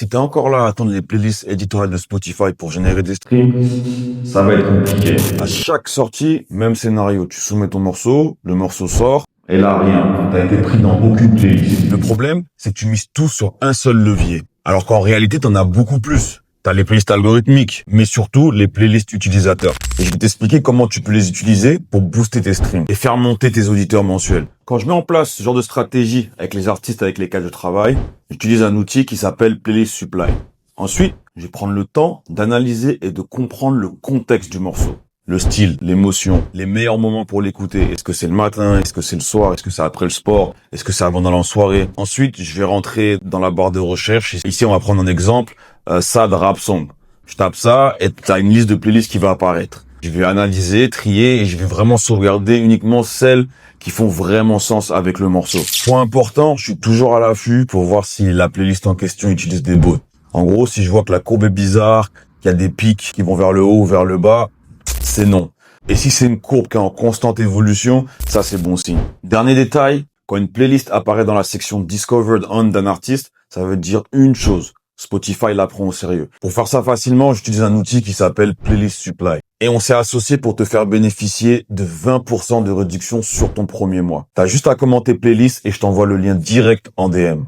Si t'es encore là à attendre les playlists éditoriales de Spotify pour générer des streams, ça va être compliqué. À chaque sortie, même scénario. Tu soumets ton morceau, le morceau sort, et là, rien. T'as été pris dans aucune playlist. Le problème, c'est que tu mises tout sur un seul levier. Alors qu'en réalité, t'en as beaucoup plus. T'as les playlists algorithmiques, mais surtout les playlists utilisateurs. Et je vais t'expliquer comment tu peux les utiliser pour booster tes streams et faire monter tes auditeurs mensuels. Quand je mets en place ce genre de stratégie avec les artistes avec lesquels je travaille, j'utilise un outil qui s'appelle Playlist Supply. Ensuite, je vais prendre le temps d'analyser et de comprendre le contexte du morceau. Le style, l'émotion, les meilleurs moments pour l'écouter. Est-ce que c'est le matin? Est-ce que c'est le soir? Est-ce que c'est après le sport? Est-ce que c'est avant d'aller en soirée? Ensuite, je vais rentrer dans la barre de recherche. Ici, on va prendre un exemple. Sad Rap Song. Je tape ça et t'as une liste de playlists qui va apparaître. Je vais analyser, trier et je vais vraiment sauvegarder uniquement celles qui font vraiment sens avec le morceau. Point important, je suis toujours à l'affût pour voir si la playlist en question utilise des bots. En gros, si je vois que la courbe est bizarre, qu'il y a des pics qui vont vers le haut ou vers le bas, c'est non. Et si c'est une courbe qui est en constante évolution, ça c'est bon signe. Dernier détail, quand une playlist apparaît dans la section Discovered On d'un artiste, ça veut dire une chose. Spotify la prend au sérieux. Pour faire ça facilement, j'utilise un outil qui s'appelle Playlist Supply. Et on s'est associé pour te faire bénéficier de 20% de réduction sur ton premier mois. T'as juste à commenter playlist et je t'envoie le lien direct en DM.